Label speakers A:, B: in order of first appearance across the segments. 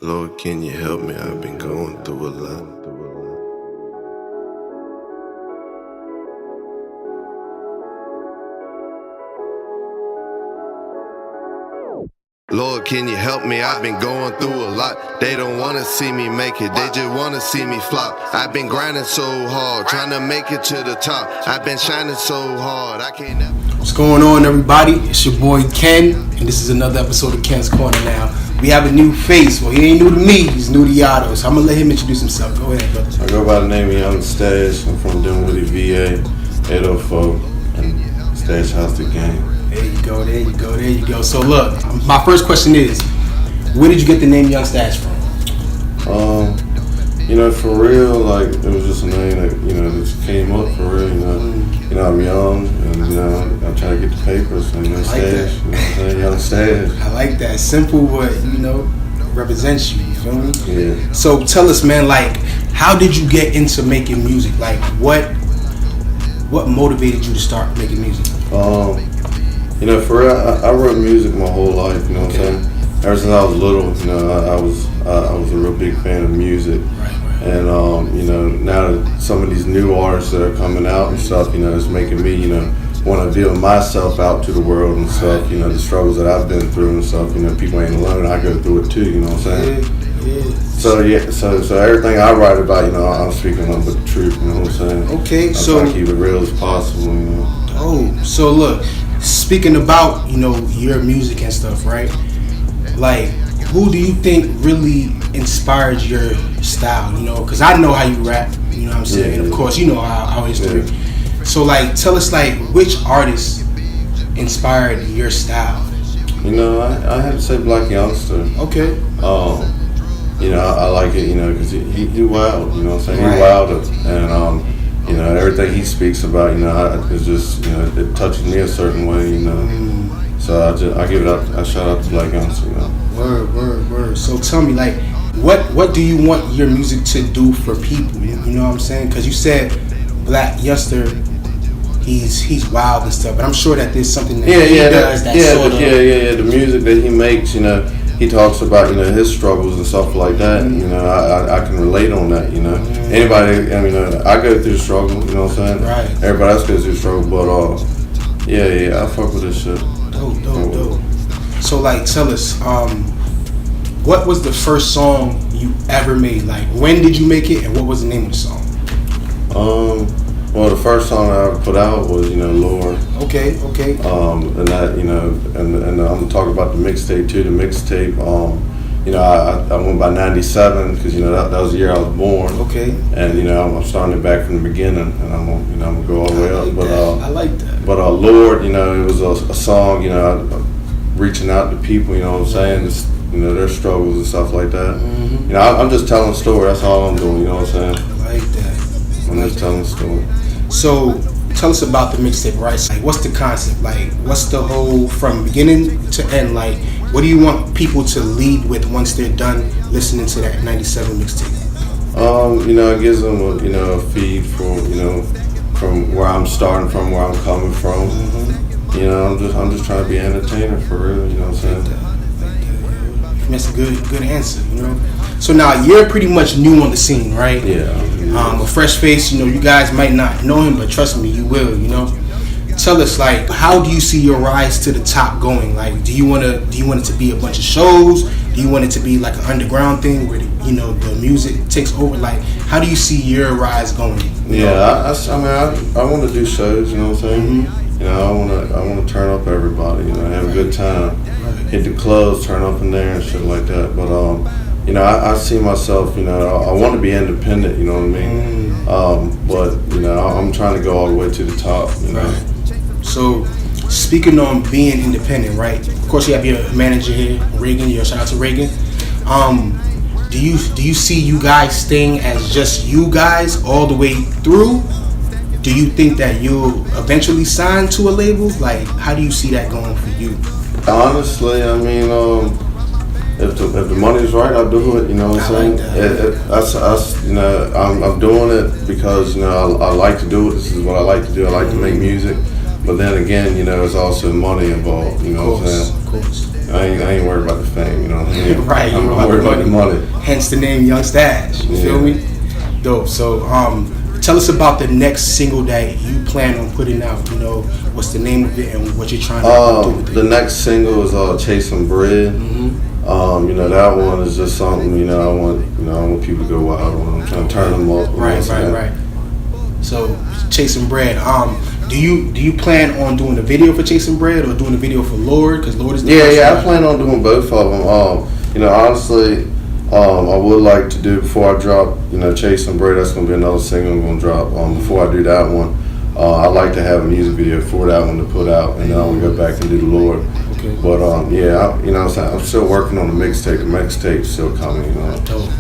A: Lord, can you help me? I've been going through a lot. Lord, can you help me? I've been going through a lot. They don't wanna see me make it, they just wanna see me flop. I've been grinding so hard, trying to make it to the top. I've been shining so hard, I can't never.
B: What's going on, everybody? It's your boy Kenn, and this is another episode of Kenn's Corner. Now, we have a new face. Well, he ain't new to me, he's new to Yato, so I'm gonna let him introduce himself. Go ahead, brother.
A: I go by the name of Young Stash. I'm from Dinwiddie, VA, 804, and Stash House the Game.
B: There you go, there you go, there you go. So look, my first question is, where did you get the name Young Stash from?
A: For real, like, it was just a name that, that just came up for real, I'm young, and, I'm trying to get the papers, so, Stash, Young Stash.
B: I like that. Simple, but, represents you feel me?
A: Yeah.
B: So tell us, man, like, how did you get into making music? Like, what motivated you to start making music?
A: For real, I wrote music my whole life, what I'm saying? Ever since I was little, I was a real big fan of music. And, now that some of these new artists that are coming out and stuff, it's making me, want to deal myself out to the world and stuff, the struggles that I've been through and stuff, people ain't alone, I go through it too, you know what I'm saying?
B: Yeah.
A: So everything I write about, I'm speaking nothing but the truth, you know what I'm saying?
B: Okay,
A: I'm
B: so
A: trying to keep it real as possible,
B: Oh, so look, speaking about, your music and stuff, right? Like, who do you think really inspired your style, Because I know how you rap, you know what I'm saying?
A: Yeah,
B: and of course, you know how history. Yeah. So, like, tell us, like, which artist inspired your style?
A: I had to say Black Youngster.
B: Okay.
A: I like it, because he wild, you know what I'm saying?
B: Right.
A: He wild, and, everything he speaks about, it's just, it touches me a certain way, So I give it up, I shout out to Black Youngster,
B: Word. So tell me, like, what do you want your music to do for people? You know what I'm saying? Because you said Black Youngster, he's wild and stuff, but I'm sure that there's something that he does that sort of...
A: The music that he makes, he talks about, his struggles and stuff like that. I can relate on that, Anybody, I go through the struggle, you know what I'm saying?
B: Right.
A: Everybody else goes through the struggle, but, I fuck with this shit.
B: Dope. So, like, tell us, what was the first song you ever made? Like, when did you make it, and what was the name of the song?
A: Well, the first song I put out was, Lord.
B: Okay.
A: And that, and I'm talking about the mixtape too. The mixtape, I went by 97 because that was the year I was born.
B: Okay.
A: And I'm starting it back from the beginning, and I'm gonna go all the way up. But
B: I like that.
A: But Lord, it was a song, reaching out to people. You know what I'm saying? Just, their struggles and stuff like that.
B: Mm-hmm.
A: I'm just telling a story. That's all I'm doing. You know what I'm saying?
B: I like that.
A: I'm just telling a story.
B: So, tell us about the mixtape, right? Like, what's the concept? Like, what's the whole, from beginning to end, like, what do you want people to lead with once they're done listening to that 97 mixtape?
A: It gives them a feed for, from where I'm starting from, where I'm coming from. Mm-hmm. I'm just trying to be an entertainer for real, you know what I'm saying?
B: That's a good answer, So now you're pretty much new on the scene, right?
A: Yeah.
B: A fresh face, you guys might not know him, but trust me, you will, Tell us, like, how do you see your rise to the top going? Like, do you want it to be a bunch of shows? Do you want it to be like an underground thing where the music takes over? Like, how do you see your rise going?
A: I want to do shows. You know what I'm saying?
B: Mm-hmm.
A: I want to turn up everybody. Have a good time. Hit the clubs, turn up in there and shit like that. But I see myself. I want to be independent. You know what I mean? But I'm trying to go all the way to the top.
B: Right. So, speaking on being independent, right? Of course, you have your manager here, Reagan. Shout out to Reagan. Do you see you guys staying as just you guys all the way through? Do you think that you'll eventually sign to a label? Like, how do you see that going for you?
A: Honestly, if the money's right, I'll do it. You know what I'm saying? I'm doing it because I like to do it. This is what I like to do. I like to make music. But then again, there's also money involved, what I'm saying?
B: Of course.
A: I ain't worried about the fame, you know what I mean?
B: Right,
A: I'm worried about the money.
B: Hence the name Young Stash. You feel me? Dope. So, tell us about the next single that you plan on putting out. You know, what's the name of it and what you're trying to do with it?
A: The next single is Chasing Bread. You know, that one is just something, you know, I want people to go wild on. I'm trying to turn them up.
B: Right. So, Chasing Bread. Do you plan on doing a video for Chasing Bread or doing a video for Lord? Because Lord is the
A: I plan on doing both of them. You know, honestly, I would like to do, before I drop, you know, Chasing Bread, that's going to be another single I'm going to drop. Before I do that one, I'd like to have a music video for that one to put out, and then I'm going to go back and do the Lord.
B: Okay.
A: But, you know what I'm saying? I'm still working on the mixtape. The mixtape's still coming, you know.
B: Dope.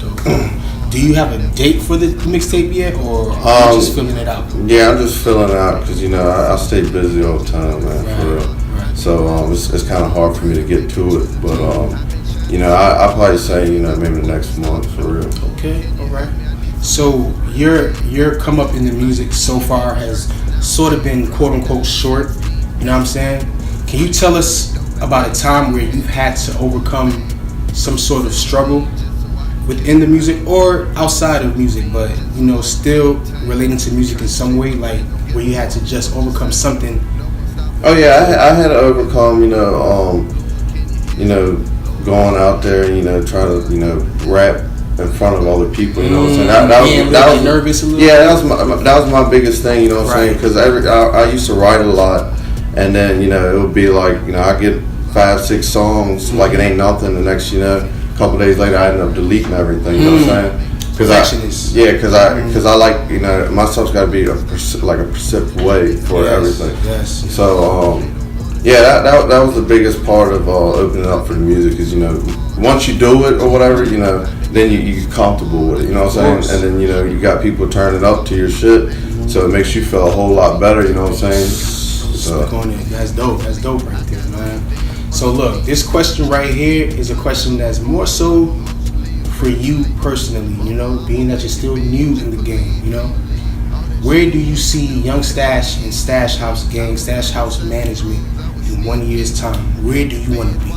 B: Do you have a date for the mixtape yet, or are you just filling it out?
A: Yeah, I'm just filling it out because, you know, I stay busy all the time, man, for real.
B: Right.
A: So it's kind of hard for me to get to it. But, you know, I'll probably say, you know, maybe the next month, for real.
B: Okay, all right. So your come up in the music so far has sort of been quote unquote short. You know what I'm saying? Can you tell us about a time where you've had to overcome some sort of struggle within the music or outside of music, but, you know, still relating to music in some way, like where you had to just overcome something?
A: Oh yeah, I had to overcome, you know, going out there, you know, trying to, you know, rap in front of other people, you know what I'm saying? That was
B: nervous a little.
A: Yeah, that was my biggest thing, you know what I'm saying? Because I used to write a lot, and then, you know, it would be like, you know, I get 5-6 songs, like it ain't nothing. The next, you know, a couple days later, I end up deleting everything. You know what I'm saying? Because I like, you know, my stuff's got to be a perceptive way for everything.
B: Yes.
A: So that was the biggest part of opening up for the music. Is, you know, once you do it or whatever, you know, then you get comfortable with it. You know what I'm saying? And then, you know, you got people turning up to your shit, so it makes you feel a whole lot better. You know what I'm saying? So
B: that's dope. That's dope right there, man. So look, this question right here is a question that's more so for you personally, you know, being that you're still new in the game, you know. Where do you see Young Stash and Stash House Gang, Stash House Management in 1 year's time? Where do you want to be?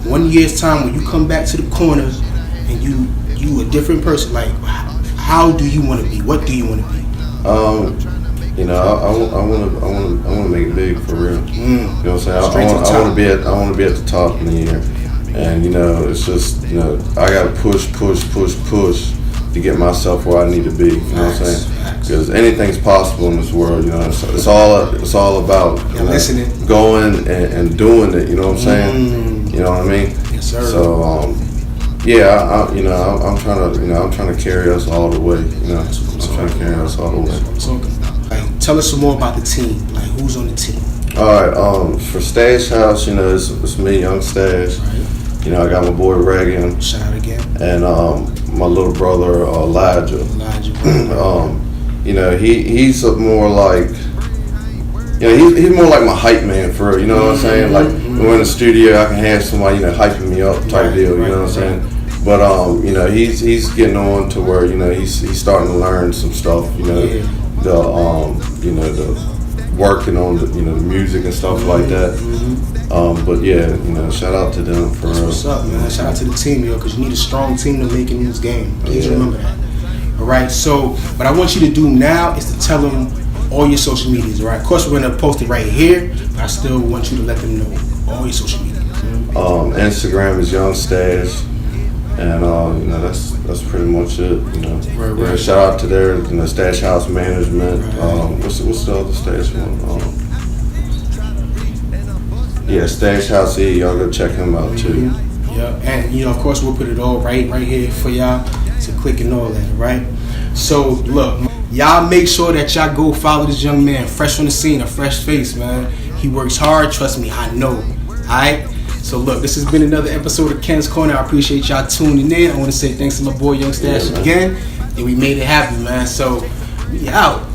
B: 1 year's time, when you come back to the corners and you a different person, like, how do you want to be? What do you want to be?
A: You know, I want to make it big for real. You know what I'm saying? I want to be at the top in the year. And, you know, it's just, you know, I got to push to get myself where I need to be. You know what I'm saying? Because anything's possible in this world. You know, it's all about going and doing it. You know what I'm saying? You know what I mean?
B: Yes, sir.
A: So, I'm trying to carry us all the way. You know, I'm trying to carry us all the way.
B: Like, tell us some more about the team. Like, who's on the team?
A: All right. For Stash House, you know, it's me, Young Stash.
B: Right.
A: You know, I got my boy Reagan.
B: Shout out again.
A: And my little brother Elijah. You know, he's more like, you know, he's more like my hype man for real. You know what I'm saying? Like, when we're in the studio, I can have somebody, you know, hyping me up type deal. You know what I'm saying? But you know, he's getting on to where, you know, he's starting to learn some stuff. You know, the working on the, you know, the music and stuff like that. But yeah, you know, shout out to them for real.
B: What's up, man? Shout out to the team, yo, because you need a strong team to make it in this game. Please remember that. All right. So, what I want you to do now is to tell them all your social medias. All right. Of course, we're gonna post it right here, but I still want you to let them know all your social media.
A: Instagram is Young Stash, and you know, that's pretty much it. You know,
B: Right.
A: You know, shout out to their, you know, Stash House Management. What's the other Stash one? Stash House E. Y'all go check him out too.
B: Yeah, and you know, of course, we'll put it all right here for y'all to click and all that. Right. So look, y'all make sure that y'all go follow this young man, fresh on the scene, a fresh face, man. He works hard. Trust me, I know. All right. So look, this has been another episode of Kenn's Corner. I appreciate y'all tuning in. I want to say thanks to my boy Young Stash again, and we made it happen, man. So we out.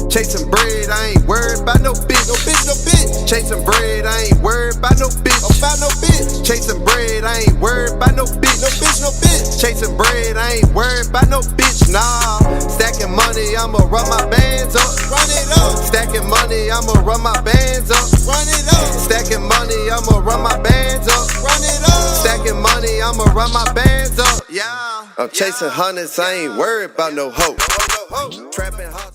C: Chasing bread, I ain't worried about no bitch. No bitch, no bitch. Chasing bread, I ain't worried about no bitch. About no bitch. Chasing bread, I ain't worried about no bitch. No bitch, no bitch. Chasing bread, I ain't worried about no bitch. Nah. Stacking money, I'ma run my bands up. Run it up. Stacking money, I'ma run my bands up. Run it up. Stacking money, I'ma run my bands up. Run it up. Stacking money, I'ma run my bands up. Yeah. I'm chasing hundreds, I ain't worried about no hope. Trapping hard.